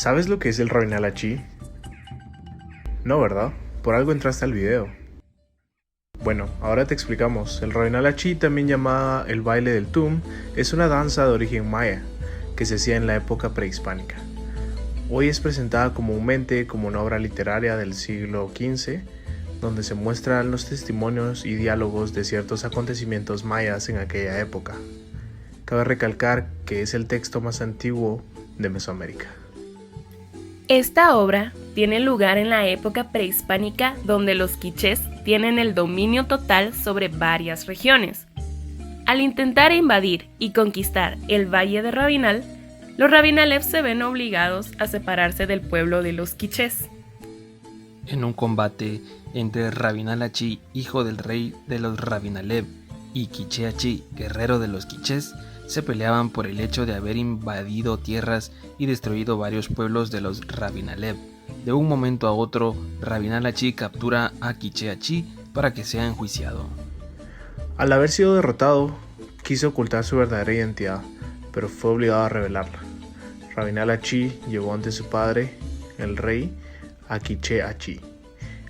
¿Sabes lo que es el Rabin Achi? No, ¿verdad? Por algo entraste al video. Bueno, ahora te explicamos. El Rabin Achi, también llamada el baile del Tum, es una danza de origen maya que se hacía en la época prehispánica. Hoy es presentada comúnmente como una obra literaria del siglo XV, donde se muestran los testimonios y diálogos de ciertos acontecimientos mayas en aquella época. Cabe recalcar que es el texto más antiguo de Mesoamérica. Esta obra tiene lugar en la época prehispánica, donde los quichés tienen el dominio total sobre varias regiones. Al intentar invadir y conquistar el Valle de Rabinal, los Rabinalev se ven obligados a separarse del pueblo de los quichés. En un combate entre Rabinal Achi, hijo del rey de los Rabinalev, y Quiché Achi, guerrero de los quichés, se peleaban por el hecho de haber invadido tierras y destruido varios pueblos de los Rabinalev. De un momento a otro, Rabinal Achi captura a Quiché Achi para que sea enjuiciado. Al haber sido derrotado, quiso ocultar su verdadera identidad, pero fue obligado a revelarla. Rabinal Achi llevó ante su padre, el rey, a Quiché Achi.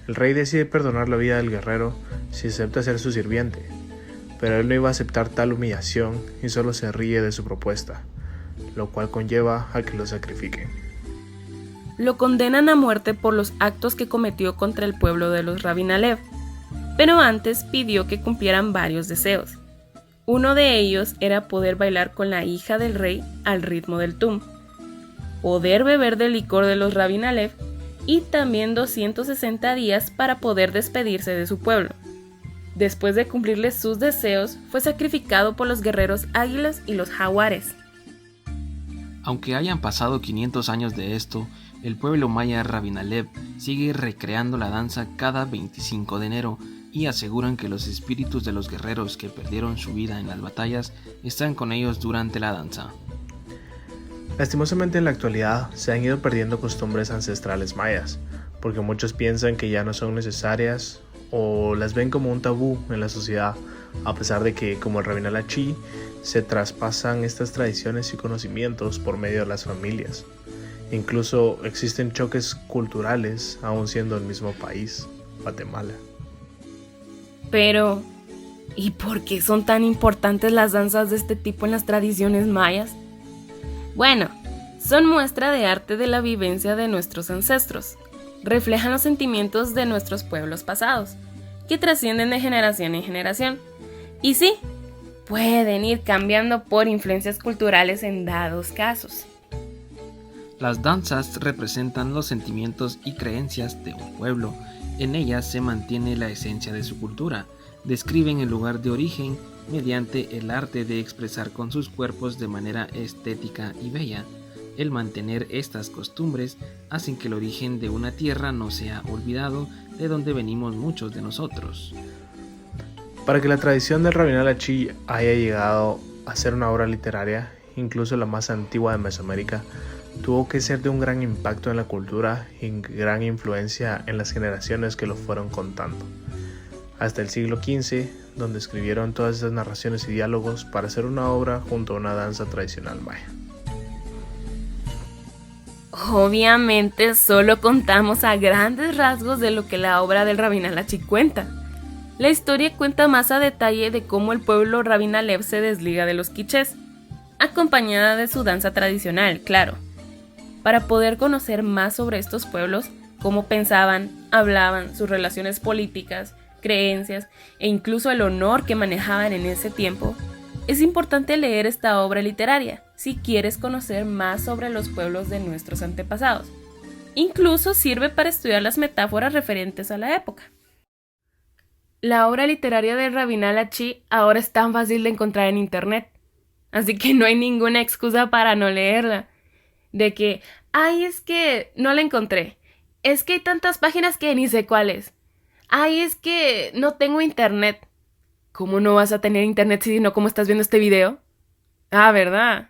El rey decide perdonar la vida del guerrero si acepta ser su sirviente, pero él no iba a aceptar tal humillación y solo se ríe de su propuesta, lo cual conlleva a que lo sacrifiquen. Lo condenan a muerte por los actos que cometió contra el pueblo de los Rabinalev, pero antes pidió que cumplieran varios deseos. Uno de ellos era poder bailar con la hija del rey al ritmo del tum, poder beber del licor de los Rabinalev y también 260 días para poder despedirse de su pueblo. Después de cumplirles sus deseos, fue sacrificado por los guerreros águilas y los jaguares. Aunque hayan pasado 500 años de esto, el pueblo maya Rabinalev sigue recreando la danza cada 25 de enero y aseguran que los espíritus de los guerreros que perdieron su vida en las batallas están con ellos durante la danza. Lastimosamente en la actualidad se han ido perdiendo costumbres ancestrales mayas, porque muchos piensan que ya no son necesarias o las ven como un tabú en la sociedad, a pesar de que, como el Rabinal Achi, se traspasan estas tradiciones y conocimientos por medio de las familias. Incluso existen choques culturales, aún siendo el mismo país, Guatemala. Pero, ¿y por qué son tan importantes las danzas de este tipo en las tradiciones mayas? Bueno, son muestra de arte de la vivencia de nuestros ancestros. Reflejan los sentimientos de nuestros pueblos pasados, que trascienden de generación en generación. Y sí, pueden ir cambiando por influencias culturales en dados casos. Las danzas representan los sentimientos y creencias de un pueblo. En ellas se mantiene la esencia de su cultura. Describen el lugar de origen mediante el arte de expresar con sus cuerpos de manera estética y bella. El mantener estas costumbres hacen que el origen de una tierra no sea olvidado, de donde venimos muchos de nosotros. Para que la tradición del Rabinal Achi haya llegado a ser una obra literaria, incluso la más antigua de Mesoamérica, tuvo que ser de un gran impacto en la cultura y gran influencia en las generaciones que lo fueron contando. Hasta el siglo XV, donde escribieron todas esas narraciones y diálogos para hacer una obra junto a una danza tradicional maya. Obviamente solo contamos a grandes rasgos de lo que la obra del Rabinal Achi cuenta. La historia cuenta más a detalle de cómo el pueblo Rabinalev se desliga de los quichés, acompañada de su danza tradicional, claro. Para poder conocer más sobre estos pueblos, cómo pensaban, hablaban, sus relaciones políticas, creencias e incluso el honor que manejaban en ese tiempo, es importante leer esta obra literaria si quieres conocer más sobre los pueblos de nuestros antepasados. Incluso sirve para estudiar las metáforas referentes a la época. La obra literaria de Rabinal Achi ahora es tan fácil de encontrar en internet, así que no hay ninguna excusa para no leerla. De que, ay, es que no la encontré, es que hay tantas páginas que ni sé cuáles, ay, es que no tengo internet. ¿Cómo no vas a tener internet si no cómo estás viendo este video? Ah, ¿verdad?